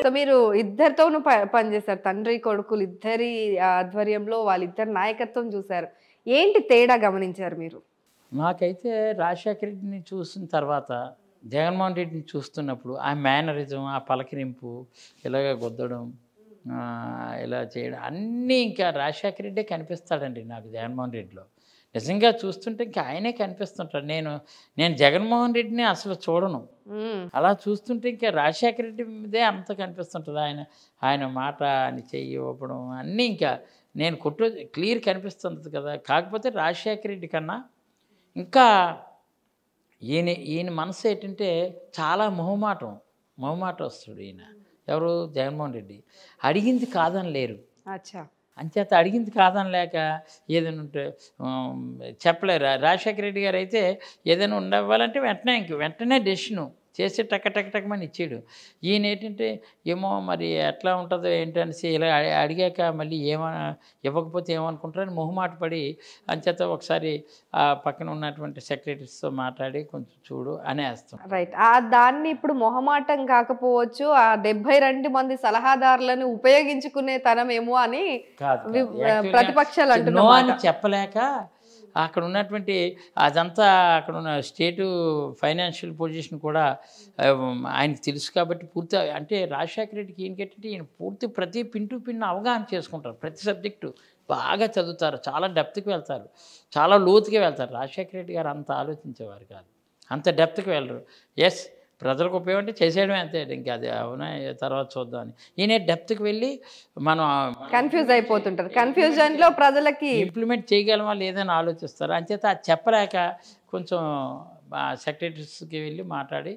So మీరు ఇద్దరితోనూ పనిచేశారు. తండ్రి కొడుకులు ఇద్దరి ఆధ్వర్యంలో వాళ్ళిద్దరి నాయకత్వం చూశారు. ఏంటి తేడా గమనించారు మీరు? నాకైతే రాజశేఖర రెడ్డిని చూసిన తర్వాత జగన్మోహన్ రెడ్డిని చూస్తున్నప్పుడు ఆ మేనరిజం, ఆ పలకరింపు, ఇలాగ గుద్దడం, ఇలా చేయడం అన్నీ ఇంకా రాజశేఖర రెడ్డే కనిపిస్తాడండి నాకు జగన్మోహన్ రెడ్డిలో. నిజంగా చూస్తుంటే ఇంకా ఆయనే కనిపిస్తుంటాడు. నేను జగన్మోహన్ రెడ్డిని అసలు చూడను. అలా చూస్తుంటే ఇంకా రాజశేఖర రెడ్డి మీదే అంత కనిపిస్తుంటుంది. ఆయన మాట, ఆయన చెయ్యి ఇవ్వడం అన్నీ ఇంకా నేను క్లియర్ కనిపిస్తుంది కదా. కాకపోతే రాజశేఖర రెడ్డి కన్నా ఇంకా ఈయన మనసు ఏంటంటే చాలా మొహమాటస్తుడు ఈయన. ఎవరు? జగన్మోహన్ రెడ్డి. అడిగింది కాదని లేరు. అచ్చా. అంచేత అడిగింది కాదని లేక ఏదైనా ఉంటే చెప్పలేరు. రాజశేఖర రెడ్డి గారు అయితే ఏదైనా ఉండవ్వాలంటే వెంటనే డెసిషను చేసి టక్కమని ఇచ్చాడు. ఈయన ఏంటంటే ఏమో మరి ఎట్లా ఉంటుందో ఏంటనేసి ఇలా అడిగాక మళ్ళీ ఇవ్వకపోతే ఏమనుకుంటారని మొహమాట పడి అంచేత ఒకసారి ఆ పక్కన ఉన్నటువంటి సెక్రటరీస్తో మాట్లాడి కొంచెం చూడు అనేస్తాం. రైట్. దాన్ని ఇప్పుడు మొహమాటం కాకపోవచ్చు, ఆ 72 మంది సలహాదారులను ఉపయోగించుకునే తనమేమో అని ప్రతిపక్షాలు అంటున్నారు. చెప్పలేక అక్కడ ఉన్నటువంటి అదంతా అక్కడ ఉన్న స్టేటు ఫైనాన్షియల్ పొజిషన్ కూడా ఆయనకి తెలుసు కాబట్టి పూర్తి అంటే రాజశేఖర రెడ్డికి ఏంటంటే ఈయన ప్రతి పిన్ను అవగాహన చేసుకుంటారు. ప్రతి సబ్జెక్టు బాగా చదువుతారు, చాలా డెప్త్కి వెళ్తారు, చాలా లోతుగా వెళ్తారు. రాజశేఖర రెడ్డి గారు అంత ఆలోచించేవారు కాదు, అంత డెప్త్కి వెళ్ళరు. ఎస్ ప్రజలకు ఉపయోగం చేసేయడమే అంతే, ఇంకా అది అవునా తర్వాత చూద్దామని. ఈయన డెప్త్కి వెళ్ళి మనం కన్ఫ్యూజ్ అయిపోతుంటారు. కన్ఫ్యూజన్లో ప్రజలకి ఇంప్లిమెంట్ చేయగలమా లేదని ఆలోచిస్తారు. అంచేత అది చెప్పలేక కొంచెం సెక్రటరీస్కి వెళ్ళి మాట్లాడి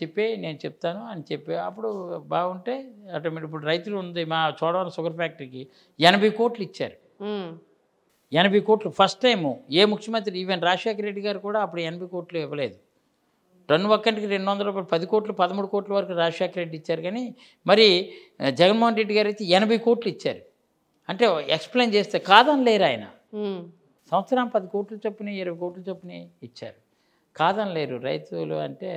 చెప్పి నేను చెప్తాను అని చెప్పి అప్పుడు బాగుంటే ఆటోమేటిక్. ఇప్పుడు రైతులు ఉంది మా చోడవరం షుగర్ ఫ్యాక్టరీకి 80 కోట్లు ఇచ్చారు. 80 కోట్లు ఫస్ట్ టైము ఏ ముఖ్యమంత్రి, ఈవెన్ రాజశేఖర రెడ్డి గారు కూడా అప్పుడు 80 కోట్లు ఇవ్వలేదు. టన్ను ఒక్కంటికి 200 రూపాయలు, 10 కోట్లు 13 కోట్ల వరకు రాజశేఖర రెడ్డి ఇచ్చారు. కానీ మరి జగన్మోహన్ రెడ్డి గారు అయితే 80 కోట్లు ఇచ్చారు. అంటే ఎక్స్ప్లెయిన్ చేస్తే కాదని లేరు ఆయన. సంవత్సరం 10 కోట్లు చొప్పున 20 కోట్లు చొప్పున ఇచ్చారు. కాదని లేరు రైతులు. అంటే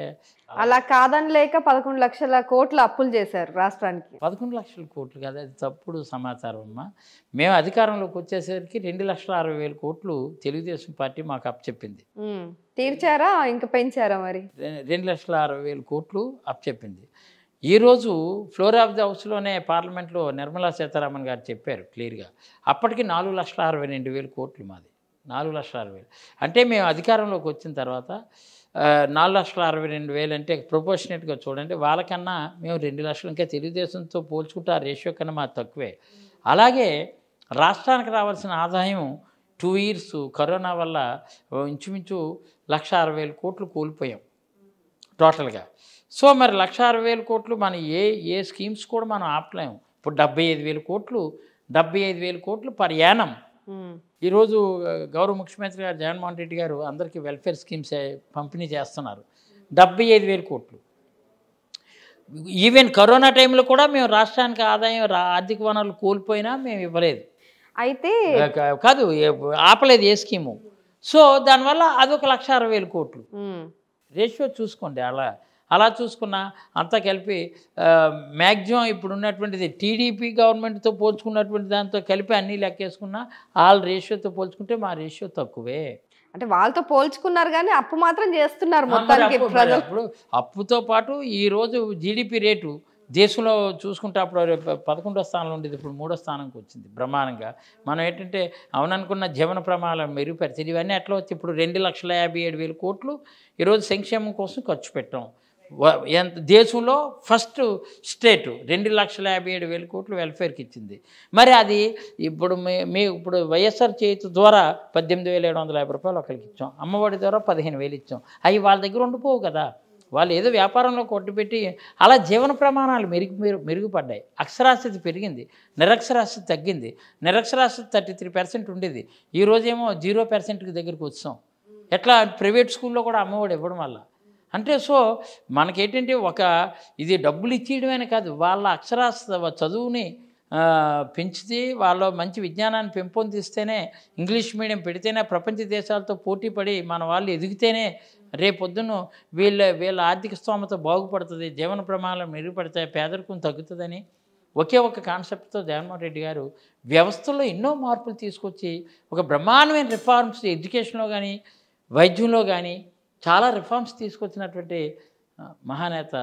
అలా కాదని లేక 11 లక్షల కోట్లు అప్పులు చేశారు రాష్ట్రానికి. 11 లక్షల కోట్లు కాదు, అది తప్పుడు సమాచారం అమ్మా. మేము అధికారంలోకి వచ్చేసరికి 2,60,000 కోట్లు తెలుగుదేశం పార్టీ మాకు అప్పచెప్పింది. తీర్చారా ఇంకా పెంచారా? మరి 2,60,000 కోట్లు అప్పచెప్పింది. ఈరోజు ఫ్లోర్ ఆఫ్ ది హౌస్లోనే పార్లమెంట్లో నిర్మలా సీతారామన్ గారు చెప్పారు క్లియర్గా. అప్పటికి 4,62,000 కోట్లు మాది. 4,60,000 అంటే మేము అధికారంలోకి వచ్చిన తర్వాత 4,62,000 అంటే ప్రొపోర్షనేట్గా చూడండి. వాళ్ళకన్నా మేము 2 లక్షలు, ఇంకా తెలుగుదేశంతో పోల్చుకుంటే ఆ రేషియో కన్నా మాకు తక్కువే. అలాగే రాష్ట్రానికి రావాల్సిన ఆదాయం 2 ఇయర్స్ కరోనా వల్ల ఇంచుమించు 1,60,000 కోట్లు కోల్పోయాం టోటల్గా. సో మరి 1,60,000 కోట్లు మన ఏ స్కీమ్స్ కూడా మనం ఆపలేము. ఇప్పుడు 75,000 కోట్లు పర్ యానం ఈరోజు గౌరవ ముఖ్యమంత్రి గారు జగన్మోహన్ రెడ్డి గారు అందరికీ వెల్ఫేర్ స్కీమ్స్ పంపిణీ చేస్తున్నారు. 75,000 కోట్లు. ఈవెన్ కరోనా టైంలో కూడా మేము రాష్ట్రానికి ఆదాయం ఆర్థిక వనరులు కోల్పోయినా మేము ఇవ్వలేదు. అయితే కాదు ఆపలేదు ఏ స్కీము. సో దానివల్ల అదొక 1,60,000 కోట్లు రేషియో చూసుకోండి. అలా చూసుకున్నా అంతా కలిపి మ్యాక్సిమం ఇప్పుడు ఉన్నటువంటిది టీడీపీ గవర్నమెంట్తో పోల్చుకున్నటువంటి దాంతో కలిపి అన్నీ లెక్కేసుకున్నా ఆల్ రేషియోతో పోల్చుకుంటే మా రేషియో తక్కువే. అంటే వాళ్ళతో పోల్చుకున్నారు కానీ అప్పు మాత్రం చేస్తున్నారు మొత్తానికి. ఇప్పుడు అప్పుతో పాటు ఈరోజు జీడిపి రేటు దేశంలో చూసుకుంటే అప్పుడు 11వ స్థానంలో ఉండేది, ఇప్పుడు 3వ స్థానంకి వచ్చింది బ్రహ్మాండంగా. మనం ఏంటంటే అవుననుకున్న జీవన ప్రమాణాలు మెరుగుపరిచేది. ఇవన్నీ ఎట్లా వచ్చి ఇప్పుడు 2,57,000 కోట్లు ఈరోజు సంక్షేమం కోసం ఖర్చు పెట్టాం. దేశంలో ఫస్ట్ స్టేట్ 2,57,000 కోట్లు వెల్ఫేర్కి ఇచ్చింది. మరి అది ఇప్పుడు ఇప్పుడు వైఎస్ఆర్ చేతి ద్వారా 18,750 రూపాయలు ఒకరికి ఇచ్చాం, అమ్మఒడి ద్వారా 15,000 ఇచ్చాం. అవి వాళ్ళ దగ్గర ఉండిపోవు కదా, వాళ్ళు ఏదో వ్యాపారంలో కొట్టుపెట్టి అలా జీవన ప్రమాణాలు మెరుగుపడ్డాయి. అక్షరాస్యత పెరిగింది, నిరక్షరాస్యత తగ్గింది. నిరక్షరాస్యత 33% ఉండేది, ఈరోజేమో 0%కి దగ్గరికి వచ్చాం. ఎట్లా? ప్రైవేట్ స్కూల్లో కూడా అమ్మఒడి ఇవ్వడం వల్ల. అంటే సో మనకేంటంటే ఇది డబ్బులు ఇచ్చేయడమే కాదు, వాళ్ళ అక్షరాస్యత చదువుని పెంచితే వాళ్ళ మంచి విజ్ఞానాన్ని పెంపొందిస్తేనే, ఇంగ్లీష్ మీడియం పెడితేనే, ప్రపంచ దేశాలతో పోటీ పడి మన వాళ్ళు ఎదిగితేనే రేపొద్దున వీళ్ళ ఆర్థిక స్తోమత బాగుపడుతుంది, జీవన ప్రమాణాలు మెరుగుపడతాయి, పేదరికం తగ్గుతుందని ఒకే ఒక కాన్సెప్ట్తో జగన్మోహన్ రెడ్డి గారు వ్యవస్థలో ఎన్నో మార్పులు తీసుకొచ్చి ఒక బ్రహ్మాండమైన రిఫార్మ్స్ ఎడ్యుకేషన్లో కానీ వైద్యంలో కానీ చాలా రిఫార్మ్స్ తీసుకొచ్చినటువంటి మహానేత.